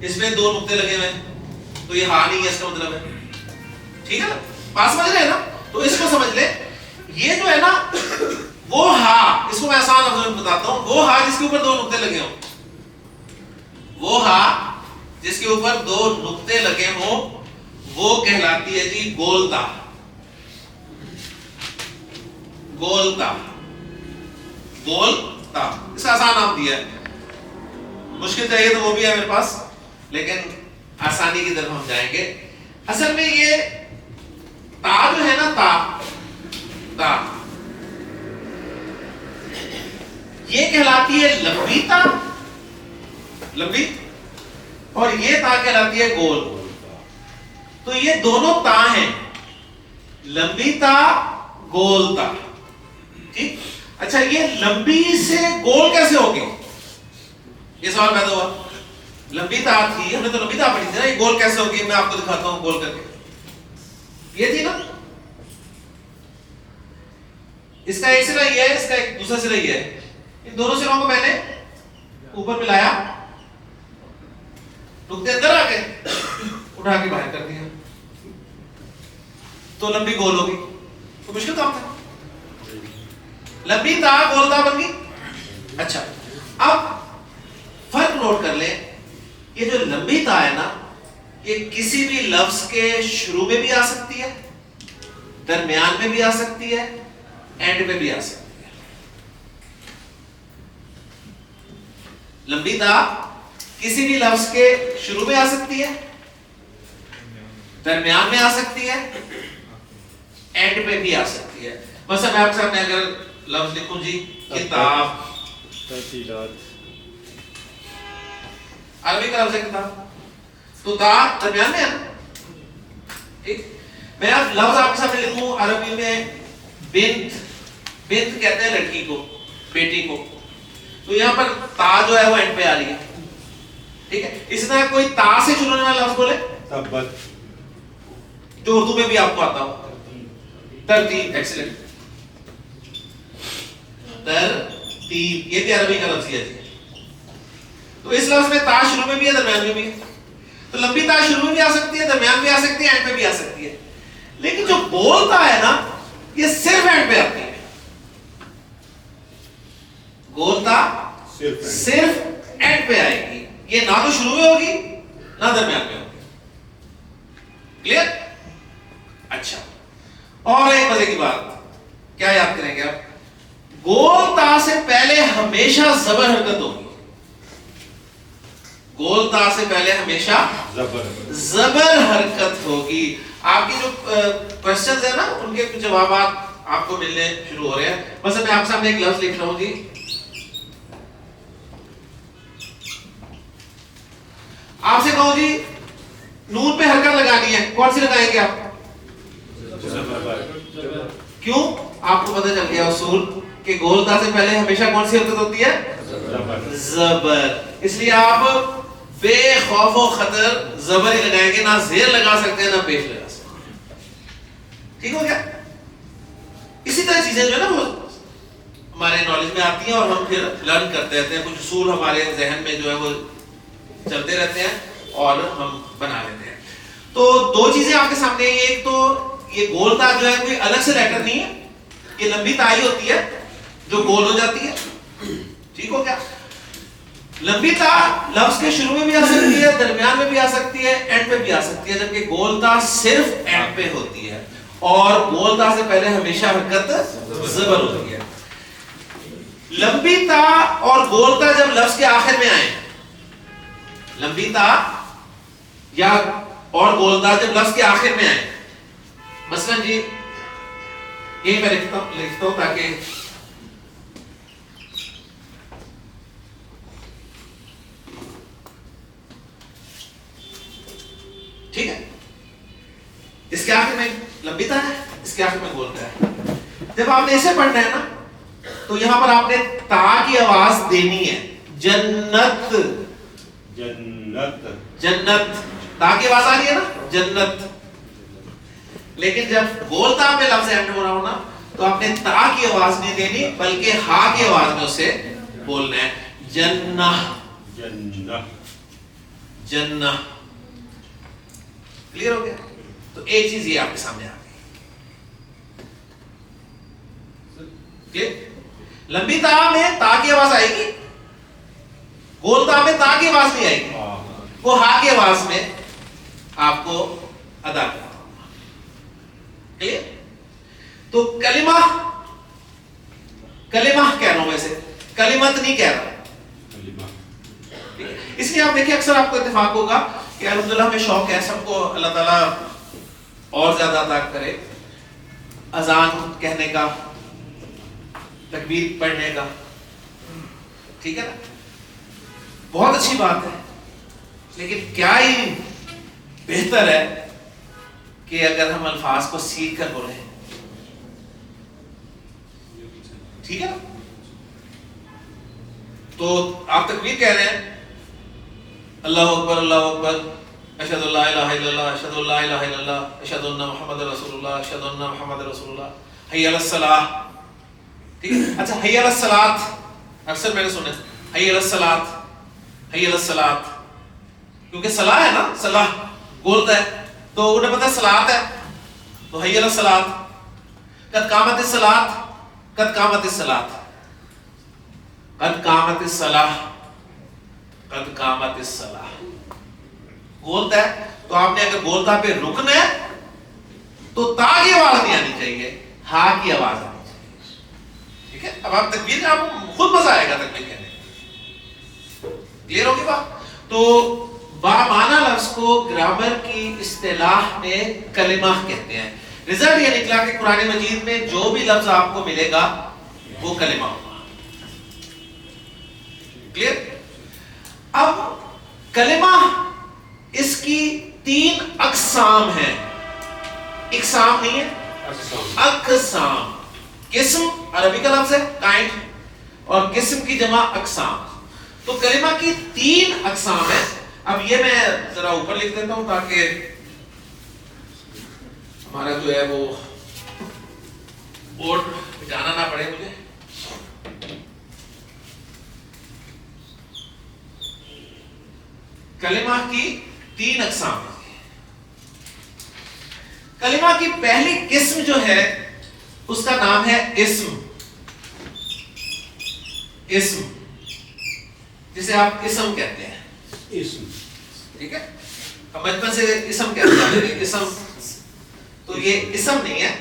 A: اس میں 2 نقطے لگے ہوئے ہیں تو یہ ہا نہیں ہے اس کا مطلب ہے. ٹھیک ہے نا. بات سمجھ رہے ہیں نا. تو اس کو سمجھ لیں. یہ جو ہے نا وہ ہا، اس کو میں آسان لفظوں میں بتاتا ہوں. وہ ہا جس کے اوپر 2 نقطے لگے ہوں، وہ ہا جس کے اوپر 2 نقطے لگے ہوں وہ کہلاتی ہے جی گولتا. گولتا. اس کا آسان نام دیا ہے. مشکل چاہیے تو وہ بھی ہے میرے پاس لیکن آسانی کی طرف ہم جائیں گے. اصل میں یہ تا جو ہے نا تا یہ کہلاتی ہے لمبی تا، لمبی، اور یہ تا کہلاتی ہے گول. تو یہ دونوں تا ہیں، لمبی تا، گول تا. ٹھیک. اچھا یہ لمبی سے گول کیسے ہوگی؟ یہ سوال پیدا ہوا. لمبی تا تھی، ہم نے تو لمبی تا پڑھی تھی نا، یہ گول کیسے ہوگی؟ میں آپ کو دکھاتا ہوں گول کر کے. یہ تھی نا، اس کا ایک سرا یہ ہے، اس کا ایک دوسرا سرا یہ ہے. ان دونوں سروں کو میں نے اوپر ملایا، نقطے اندر آ گئے، اٹھا کے باہر کر دیا تو لمبی گول ہوگی. تو مشکل کام تھا. لمبی تا گول تا بن گئی. اچھا اب فرق نوٹ کر لیں. یہ جو لمبی تا ہے نا یہ کسی بھی لفظ کے شروع میں بھی آ سکتی ہے، درمیان میں بھی آ سکتی ہے، اینڈ میں بھی آ سکتی ہے. لمبی تا کسی بھی لفظ کے شروع میں آ سکتی ہے، درمیان میں آ سکتی ہے، اینڈ پہ بھی آ سکتی ہے. مثلا میں آپ کے سامنے اگر لفظ لکھوں جی کتاب، عربی کا لفظ ہے کتاب، تو تا درمیان میں ہے نا. ٹھیک. میں اب لفظ آپ کے سامنے لکھوں عربی میں بنت، بنت کہتے ہیں لڑکی کو، بیٹی کو، تو یہاں پر تا جو ہے وہ اینڈ پہ آ رہی ہے. ٹھیک ہے. اس طرح کوئی تا سے شروع ہونے والا لفظ بولے جو اردو میں بھی آپ کو آتا ہو. ترتیب. ایکسلنٹ. ترتیب یہ بھی عربی کا لفظ ہے. تو اس لفظ میں تا شروع میں بھی ہے، درمیان میں بھی ہے. تو لمبی تا شروع میں بھی آ سکتی ہے، درمیان بھی آ سکتی ہے، اینڈ پہ بھی آ سکتی ہے. لیکن جو بولتا ہے نا یہ صرف اینڈ پہ آتی ہے. گولتا صرف اینڈ پہ آئے گی. یہ نہ تو شروع میں ہوگی نہ درمیان میں ہوگی. کلیئر. اچھا اور ایک مزے کی بات کیا یاد کریں گے آپ؟ گول تا سے پہلے ہمیشہ زبر حرکت ہوگی. گول تا سے پہلے ہمیشہ زبر حرکت ہوگی. آپ کی جو کوسچنز ہیں نا ان کے جوابات آپ کو ملنے شروع ہو رہے ہیں. مثلا میں آپ کے سامنے ایک لفظ لکھ رہا ہوں جی آپ سے کہوں جی نون پہ حرکت لگانی ہے، کون سی لگائیں گے آپ؟ کیوں؟ آپ کو پتہ چل گیا اصول کہ گولتا سے پہلے ہمیشہ کون سی حرکت ہوتی ہے؟ زبر. اس لیے آپ بے خوف و خطر زبر ہی لگائیں گے، نہ زیر لگا سکتے ہیں نہ پیش لگا سکتے ہیں. ٹھیک ہو گیا؟ اسی طرح چیزیں جو ہے نا وہ ہمارے نالج میں آتی ہیں اور ہم پھر لرن کرتے رہتے ہیں. کچھ اصول ہمارے ذہن میں جو ہے وہ چلتے رہتے ہیں اور ہم بنا لیتے ہیں. تو دو چیزیں آپ کے سامنے ہیں. ایک تو یہ گول تا جو ہے کوئی الگ سے لیٹر نہیں ہے، یہ لمبی تائی ہوتی ہے جو گول ہو جاتی ہے. ٹھیک ہو گیا؟ لمبی تا لفظ کے شروع میں بھی آ سکتی ہے، درمیان میں بھی آ سکتی ہے، اینڈ پہ بھی آ سکتی ہے، جبکہ گول تا صرف اینڈ پہ ہوتی ہے اور گول تا سے پہلے ہمیشہ حرکت زبر ہوتی ہے. لمبی تا اور گول تا جب لفظ کے آخر میں آئیں، لمبی تا یا اور گول تا جب لفظ کے آخر میں آئیں، مثلا جی یہیں میں لکھتا ہوں تاکہ ٹھیک ہے. اس کے آخر میں لمبی تا ہے، اس کے آخر میں گول تا ہے. جب آپ نے اسے پڑھنا ہے نا تو یہاں پر آپ نے تا کی آواز دینی ہے. جنت
E: جنت
A: جنت تا کی آواز آ رہی ہے نا جنت. لیکن جب گول تا پہ لفظ اینڈ ہو رہا ہو نا تو آپ نے تا کی آواز نہیں دینی بلکہ ہا کی آواز میں اسے بولنا ہے. جنہ
E: جنہ
A: جنہ. کلیئر ہو گیا؟ تو ایک چیز یہ آپ کے سامنے آ گئی. لمبی تا میں تا کی آواز آئے گی، گول تا میں تا کی آواز نہیں آئے گی، وہ ہا کی آواز میں آپ کو ادا کرنا. تو کلمہ کلمہ کہہ رہا ہوں، ویسے کلمت نہیں کہہ رہا. اس لیے آپ دیکھیں اکثر آپ کو اتفاق ہوگا کہ الحمدللہ ہمیں شوق ہے، سب کو اللہ تعالیٰ اور زیادہ عطا کرے اذان کہنے کا، تکبیر پڑھنے کا. ٹھیک ہے نا، بہت اچھی بات ہے. لیکن کیا ہی بہتر ہے کہ اگر ہم الفاظ کو سیکھ کر بولیں. ٹھیک ہے نا؟ تو آپ تکبیر کہہ رہے ہیں، اللہ اکبر اللہ اکبر، اشہد ان لا الہ الا اللہ، اشہد ان لا الہ الا اللہ، اشہد ان محمد رسول اللہ، اشہد ان محمد رسول اللہ، حی علی الصلاۃ. ٹھیک ہے. اچھا حی علی الصلاۃ اکثر میں نے سنا حی علی الصلاۃ، حی علی الصلاۃ، کیونکہ صلاح ہے نا، صلاح بولتا ہے تو انہیں پتہ صلاۃ ہے تو حی علی الصلاۃ. قد قامت الصلاۃ، قد قامت الصلاۃ، قد قامت الصلاۃ، قد قامت الصلاۃ. بولتا ہے تو آپ نے اگر بولتا پہ رکنا ہے تو تا کی آواز نہیں آنی چاہیے، ہا کی آواز آنی چاہیے. ٹھیک ہے. اب آپ تکبیر میں آپ کو خود مزہ آئے گا تکبیر کہنے. کلیئر ہوگی بات؟ تو بامعنی لفظ کو گرامر کی اصطلاح میں کلمہ کہتے ہیں. رزلٹ یہ نکلا کہ قرآن مجید میں جو بھی لفظ آپ کو ملے گا وہ کلمہ ہوگا. کلیئر؟ اب کلمہ اس کی 3 اقسام ہیں. اقسام نہیں ہے، اقسام. قسم عربی کا لفظ ہے کائنڈ، اور قسم کی جمع اقسام. تو کلمہ کی 3 اقسام ہیں. اب یہ میں ذرا اوپر لکھ دیتا ہوں تاکہ ہمارا جو ہے وہ بورڈ مٹانا نہ پڑے مجھے. کلمہ کی 3 اقسام ہیں. کلمہ کی پہلی قسم جو ہے اس کا نام ہے اسم. اسم جسے آپ اسم کہتے ہیں.
E: اسم.
A: ٹھیک ہے. اب بچپن سے اسم کہتے ہیں، اسم تو یہ اسم نہیں ہے،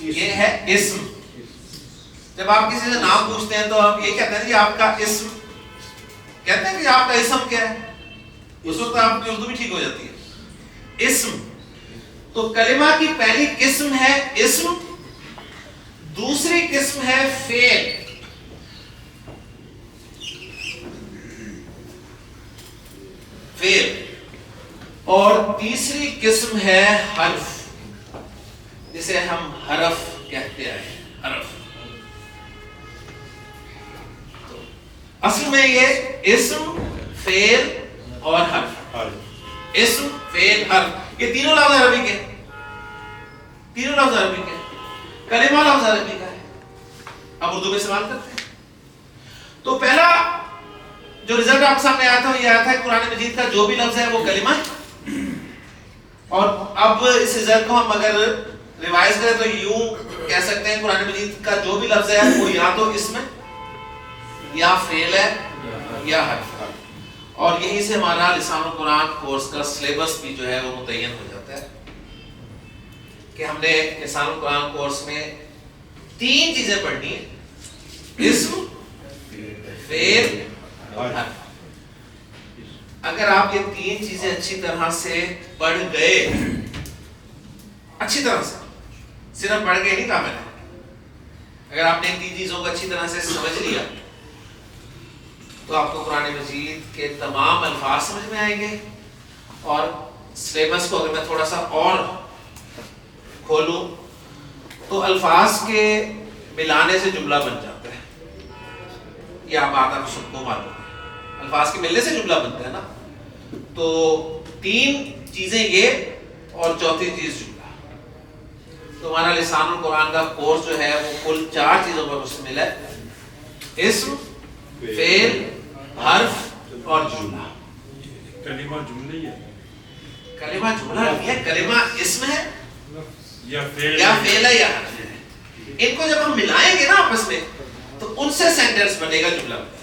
A: یہ ہے اسم. جب آپ کسی سے نام پوچھتے ہیں تو آپ یہ کہتے ہیں کہ آپ کا اسم، کہتے ہیں کہ آپ کا اسم کیا ہے، اس وقت آپ کی اردو بھی ٹھیک ہو جاتی ہے. اسم. تو کلمہ کی پہلی قسم ہے اسم، دوسری قسم ہے فعل. فعل اور تیسری قسم ہے حرف، جسے ہم حرف کہتے ہیں، حرف۔ اصل میں یہ اسم، فعل اور حرف، اسم، فعل، حرف، یہ تینوں لفظ عربی کے، تینوں لفظ عربی کے، کلمہ لفظ عربی کا ہے، اب اردو میں استعمال کرتے ہیں۔ تو پہلا جو رزلٹ آپ سامنے آیا تھا وہ یہ آیا تھا کہ قرآن مجید کا جو بھی لفظ ہے وہ کلمہ ہے، اور اب اس رزلٹ کو ہم اگر ریوائز کریں تو یوں کہہ سکتے ہیں قرآن مجید کا جو بھی لفظ ہے وہ یا تو اسم ہے، یا فعل ہے، یا حرف ہے، اور یہیں سے ہمارا لسان القرآن کورس کا سلیبس بھی جو ہے وہ متعین ہو جاتا ہے کہ ہم نے لسان القرآن کورس میں 3 چیزیں پڑھنی ہیں، اسم، فعل اور حرف۔ اگر آپ یہ 3 چیزیں اچھی طرح سے پڑھ گئے، اچھی طرح سے، صرف پڑھ کے نہیں کامل ہے، اگر آپ نے ان 3 چیزوں کو اچھی طرح سے سمجھ لیا تو آپ کو قرآن مجید کے تمام الفاظ سمجھ میں آئیں گے، اور سلیبس کو اگر میں تھوڑا سا اور کھولوں تو الفاظ کے ملانے سے جملہ بن جاتا ہے، یہ بات آپ سب کو معلوم ہے، الفاظ کے ملنے سے جملہ بنتا ہے نا۔ تو 3 چیزیں یہ اور چوتھی چیز جملہ۔ تو ہمارا لسان القرآن کا کورس جو ہے وہ کل 4 چیزوں پر مشتمل ہے، اسم، فعل، حرف اور جملہ۔
E: کلمہ جملہ ہی ہے،
A: کلمہ جملہ نہیں ہے، کلمہ اسم ہے
E: یا فعل
A: ہے یا حرف ہے۔ ان کو جب ہم ملائیں گے نا آپس میں تو ان سے سینٹنس بنے گا، جملہ بنے گا۔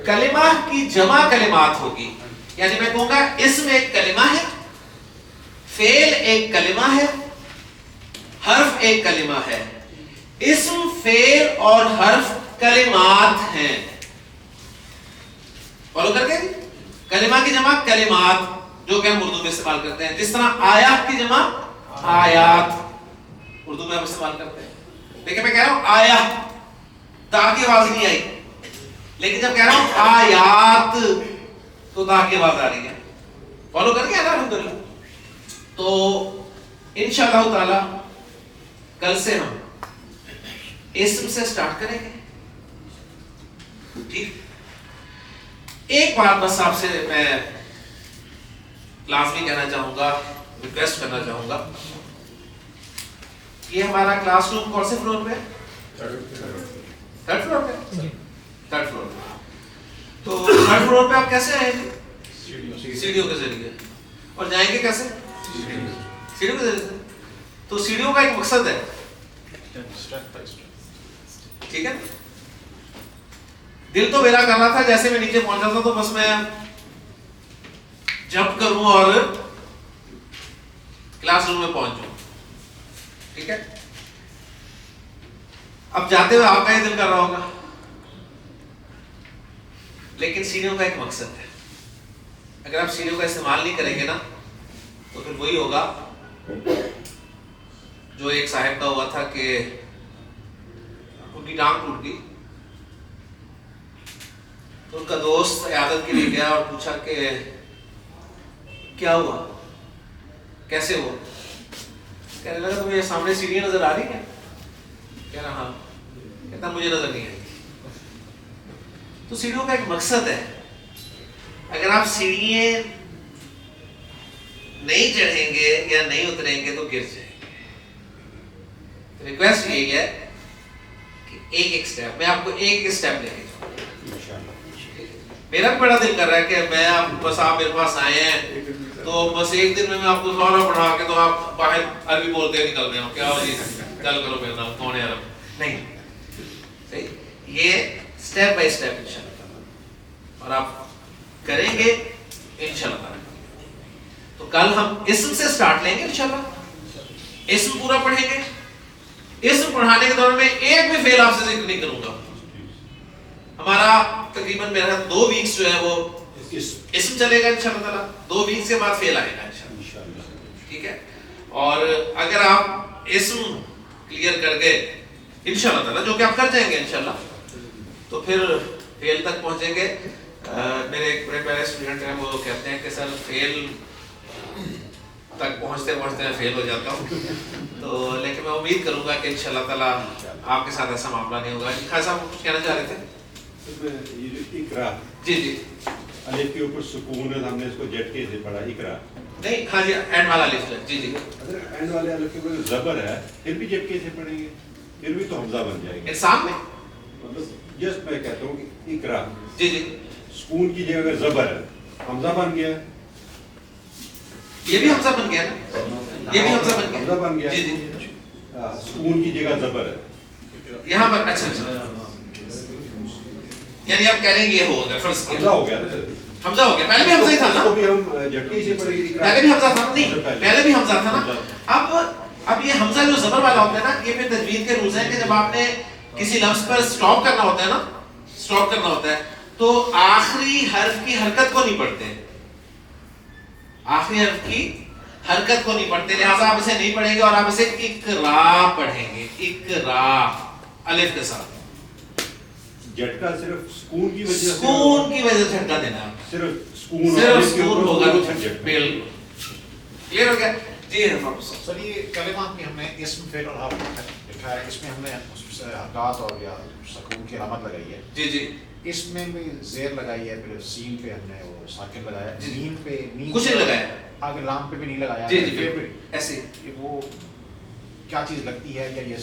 A: کلمہ کی جمع کلمات ہوگی، یعنی میں کہوں گا اسم ایک کلمہ ہے، فعل ایک کلمہ ہے، حرف ایک کلمہ ہے۔ اسم، فعل اور حرف کلمات ہیں، فالو کر کے؟ کلمہ کی جمع کلمات، جو کہ ہم اردو میں استعمال کرتے ہیں، جس طرح آیات کی جمع آیات اردو میں ہم استعمال کرتے ہیں۔ لیکن میں کہہ رہا ہوں آیا، تا کی آواز نہیں آئی، لیکن جب کہہ رہا ہوں آیات تو تا کی آواز آ رہی ہے، فالو کر کے نا الحمدللہ۔ تو انشاءاللہ تعالی کل سے ہم اسم سے سٹارٹ کریں گے، ٹھیک؟ ایک بات بس آپ سے میں لازمی کہنا چاہوں گا، ریکویسٹ کرنا چاہوں گا، یہ ہمارا کلاس روم کون سے فلور پہ ہے؟ 3rd فلور پہ؟ 3rd فلور پہ۔ تو 3rd فلور پہ آپ کیسے آئیں گے؟ سیڑھیوں کے ذریعے، اور جائیں گے کیسے؟ سیڑھیوں کے ذریعے۔ تو سیڑھیوں کا ایک مقصد ہے، ٹھیک ہے؟ دل تو میرا کر رہا تھا جیسے میں نیچے پہنچا تھا تو بس میں جمپ کروں اور کلاس روم میں پہنچ جاؤں، ٹھیک ہے؟ اب جاتے ہوئے آپ کا ہی دل کر رہا ہوگا، لیکن سیڑھیوں کا ایک مقصد ہے، اگر آپ سیڑھیوں کا استعمال نہیں کریں گے نا تو پھر وہی ہوگا جو ایک صاحب کا ہوا تھا کہ ان کی ٹانگ ٹوٹ گئی، تو ان کا دوست عیادت کے لیے گیا اور پوچھا کہ کیا ہوا، کیسے ہوا؟ کہنے لگا تمہیں سامنے سیڑھیاں نظر آ رہی ہیں؟ کہہ رہا ہاں۔ کہتا مجھے نظر نہیں آئی۔ تو سیڑھیوں کا ایک مقصد ہے، اگر آپ سیڑھیاں نہیں چڑھیں گے یا نہیں اتریں گے تو گر جائیں گے۔ ریکویسٹ یہی ہے کہ ایک ایک سٹیپ، میں آپ کو ایک سٹیپ لے کے جاؤں۔ میرا بھی بڑا دل کر رہا ہے کہ میں بس آپ میرے پاس آئے ہیں تو بس ایک دن میں آپ کو سورا پڑھا کے تو آپ باہر عربی بولتے نکل گئے ہو، کیا ہو جی چل کرو میرے نام کون ہے عرب، نہیں صحیح۔ یہ سٹیپ بائی سٹیپ انشاءاللہ، اور آپ کریں گے انشاءاللہ۔ تو کل ہم اسم سے سٹارٹ لیں گے انشاءاللہ، اسم پورا پڑھیں گے۔ اسم پڑھانے کے دوران میں ایک بھی فعل آپ سے ذکر نہیں کروں گا۔ ہمارا تقریباً میرا 2 ویکس جو ہے وہ اسم چلے گا انشاءاللہ تعالیٰ، 2 ویکس کے بعد فعل آئے گا انشاءاللہ، ٹھیک ہے؟ اور اگر آپ اسم کلیئر کر گئے انشاءاللہ تعالیٰ، جو کہ آپ کر جائیں گے انشاءاللہ، تو پھر فیل تک پہنچیں گے. میرے ایک بڑے پیارے اسٹوڈنٹ ہیں, وہ کہتے ہیں کہ سر فیل تک پہنچتے پہنچتے میں فیل ہو جاتا ہوں. تو لیکن میں امید کروں گا کہ انشاءاللہ تعالیٰ آپ کے ساتھ ایسا معاملہ نہیں ہوگا. خیر صاحب کچھ کہنا چاہ رہے تھے؟
F: اقرا
A: جی جی
F: الف کے اوپر سکون ہے, ہم نے اس کو جٹ کے سے پڑھا اقرا.
A: نہیں, ہاں جی اینڈ والا الف ہے. جی جی
F: اگر اینڈ والے الف کے اوپر زبر ہے پھر بھی جٹ کے سے پڑھیں گے, پھر بھی تو حمزہ بن جائے گا.
A: انسان میں
F: مطلب جسٹ میں کہتا ہوں کہ اقرا
A: جی جی
F: سکون کی جگہ اگر زبر ہے حمزہ بن گیا,
A: یہ بھی حمزہ بن گیا نا, یہ بھی حمزہ بن گیا.
F: حمزہ بن گیا.
A: جی جی
F: سکون کی جگہ زبر ہے
A: یہاں پر. اچھا اچھا, یعنی آپ کہہ رہے ہیں یہ ہو گیا, فرض
F: حمزہ
A: کیا
F: ہو گیا نا.
A: حمزہ ہو گیا. پہلے بھی حمزہ ہی تھا
F: اس
A: نا,
F: کو بھی ہم جٹکے سے پڑھیں گے.
A: پہلے بھی حمزہ تھا نہیں, پہلے بھی حمزہ تھا نا. اب یہ حمزہ جو زبر والا ہوتا ہے نا, یہ پھر تجوید کے رولز ہیں کہ جب آپ نے کسی لفظ پر سٹاپ کرنا ہوتا ہے نا, سٹاپ کرنا ہوتا ہے تو آخری حرف کی حرکت کو نہیں پڑھتے, آخری حرف کی حرکت کو نہیں پڑھتے, لہٰذا آپ اسے نہیں پڑھیں گے اور آپ اسے اقرا پڑھیں گے. اقرا الف کے ساتھ.
F: جھٹکا صرف سکون کی وجہ سے,
A: سکون کی وجہ سے جھٹکا دینا ہے,
F: صرف سکون
A: صرف
F: الف کے
A: سکون
F: اوپر
A: ہوگا.
F: جھٹکا.
A: بالکل کلیئر ہو گیا. جی حفاظ
G: سر یہ کلمات میں ہم نے اسم فعل اور حرف لکھا ہے, اس میں ہم نے حرکات اور یا سکون کی علامت لگائی ہے.
A: جی جی
G: اس میں بھی زیر لگائی ہے, پھر سین پہ ہم نے وہ ساکن لگایا,
A: جی.
G: میم پہ میم
A: کچھ نہیں لگایا,
G: آگے لام پہ بھی نہیں لگایا.
A: جی جی
G: پھر
A: ایسے.
G: وہ کیا چیز لگتی ہے یا یہ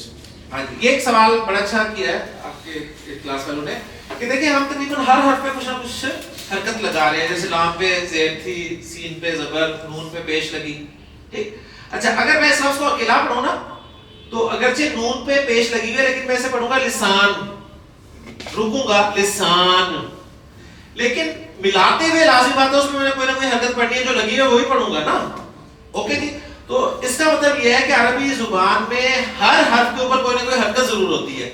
A: ہاں جی, یہ ایک سوال بڑا اچھا کیا ہے آپ کے کلاس والوں نے کہ دیکھیں ہم تقریباً ہر حرف پہ کچھ نہ کچھ حرکت لگا رہے ہیں. جیسے لام پہ زیر تھی, سین پہ زبر, نون پہ پیش لگی. ٹھیک, اچھا اگر میں اس لفظ کو اکیلا پڑھوں نا تو اگرچہ نون پہ پیش لگی ہوئی ہے لیکن میں اسے پڑھوں گا لسان, رکوں گا لسان, لیکن ملاتے ہوئے لازم بات ہے اس میں میں نے کوئی نہ کوئی حرکت پڑھنی ہے, جو لگی ہے وہی پڑھوں گا نا. اوکے جی, تو اس کا مطلب یہ ہے کہ عربی زبان میں ہر حرف کے اوپر کوئی نہ کوئی حرکت ضرور ہوتی ہے.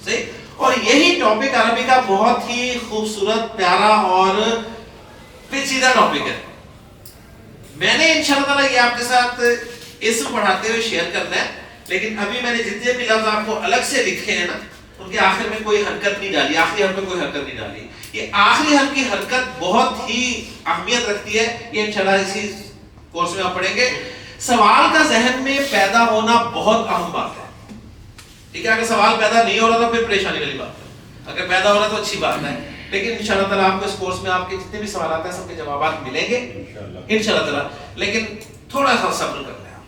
A: صحیح, اور یہی ٹاپک عربی کا بہت ہی خوبصورت, پیارا اور پیچیدہ ٹاپک ہے. میں نے انشاءاللہ تعالیٰ یہ آپ کے ساتھ اسم پڑھاتے ہوئے شیئر کرنا ہے, لیکن ابھی میں نے جتنے بھی لفظ آپ کو الگ سے لکھے ہیں نا ان کے آخر میں کوئی حرکت نہیں ڈالی, آخری حرف میں کوئی حرکت نہیں ڈالی. یہ آخری حرف کی حرکت بہت ہی اہمیت رکھتی ہے, یہ انشاءاللہ اسی کورس میں آپ پڑھیں گے. سوال کا ذہن میں پیدا ہونا بہت اہم بات ہے. ٹھیک ہے, اگر سوال پیدا نہیں ہو رہا تو پھر پریشانی والی بات ہے, اگر پیدا ہو رہا تو اچھی بات ہے. لیکن انشاءاللہ تعالیٰ آپ کو اس کورس میں آپ کے جتنے بھی سوالات ہیں سب کے جوابات ملیں گے انشاءاللہ تعالیٰ, لیکن تھوڑا سا صبر کرنا ہے آپ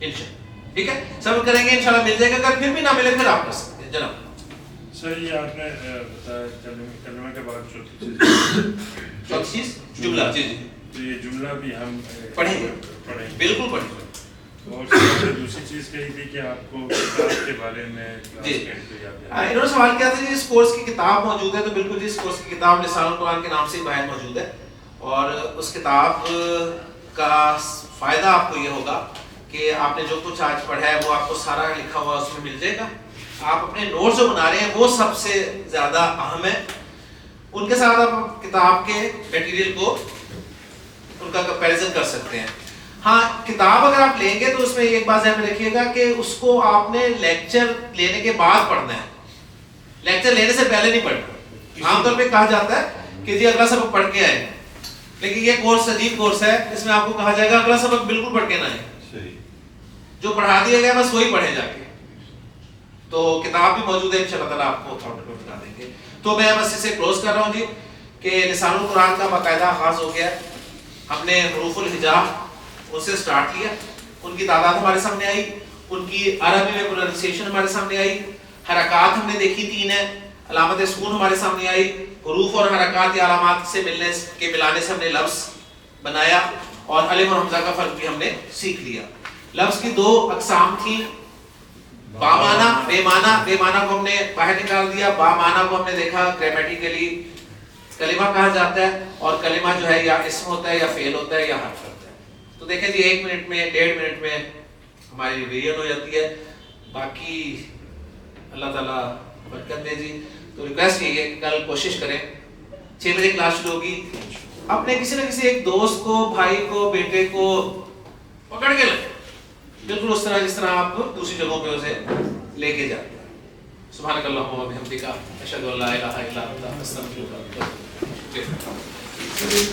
A: نے انشاءاللہ. ٹھیک ہے, صبر کریں گے انشاءاللہ مل جائے گا. اگر پھر بھی نہ ملے پھر آپ کر سکتے ہیں. جناب
E: سر یہ آپ نے بتایا کلمہ کے بعد چوتھی
A: چیز جملہ. جی جی,
E: تو یہ جملہ بھی ہم
A: پڑھیں گے, بالکل پڑھیں گے.
E: اور دوسری چیز کہی تھی کہ آپ کو کتاب کے بارے میں
A: جی انہوں نے سوال کیا تھا کہ اس کورس کی کتاب موجود ہے, تو بالکل جی اس کورس کی کتاب لسان القرآن کے نام سے باہر موجود ہے. اور اس کتاب کا فائدہ آپ کو یہ ہوگا کہ آپ نے جو کچھ آج پڑھا ہے وہ آپ کو سارا لکھا ہوا اس میں مل جائے گا. آپ اپنے نوٹس جو بنا رہے ہیں وہ سب سے زیادہ اہم ہے. ان کے ساتھ آپ کتاب کے میٹیریل کو ان کا کمپیریزن کر سکتے ہیں. ہاں کتاب اگر آپ لیں گے تو اس میں ایک بات ذہن میں رکھیے گا کہ اس کو آپ نے لیکچر لینے کے بعد پڑھنا ہے, لیکچر لینے سے پہلے نہیں پڑھنا. عام طور پہ کہا جاتا ہے کہ جی اگلا سبق پڑھ کے آئے, لیکن یہ کورس عجیب کورس ہے, اس میں آپ کو کہا جائے گا اگلا سبق بالکل پڑھ کے نہ آئے, جو پڑھا دیا گیا بس وہی پڑھے جا کے. تو کتاب بھی موجود ہے, انشاءاللہ تعالیٰ آپ کو تھوڑا بتا دیں گے. تو میں بس اسے کلوز کر رہا ہوں جی کہ لسان القرآن کا باقاعدہ آغاز ہو گیا. ہم نے حروف الہجا ان سے سٹارٹ کیا, ان کی تعداد ہمارے سامنے آئی, ان کی عربی میں پروننسیشن ہمارے سامنے آئی, حرکات ہم نے دیکھی 3 ہیں, علامت سکون ہمارے سامنے آئی, حروف اور حرکات یا علامات سے ملنے کے ملانے سے ہم نے لفظ بنایا, اور الف اور حمزہ کا فرق بھی ہم نے سیکھ لیا. لفظ کی 2 اقسام تھیں, بامانہ بے معنی. بے معنی کو ہم نے باہر نکال دیا, بامعنی کو ہم نے دیکھا گرامیٹیکلی کلمہ کہا جاتا ہے, اور کلمہ جو ہے یا اسم ہوتا ہے یا فعل ہوتا ہے یا حرف ہوتا ہے. تو دیکھیں جی 1 منٹ میں 1.5 منٹ میں ہماری ریویژن ہو جاتی ہے. باقی اللہ تعالیٰ برکت دے جی. تو ریکویسٹ یہ ہے کہ کل کوشش کریں 6 بجے کلاس شروع ہوگی, اپنے کسی نہ کسی ایک دوست کو, بھائی کو, بیٹے کو پکڑ کے لیں, بالکل اس طرح جس طرح آپ دوسری جگہوں پہ اسے لے کے جاتے ہیں. سبحانک اللہم و بحمدک اشہد ان لا الہ الا انت استغفرک و اتوب الیک.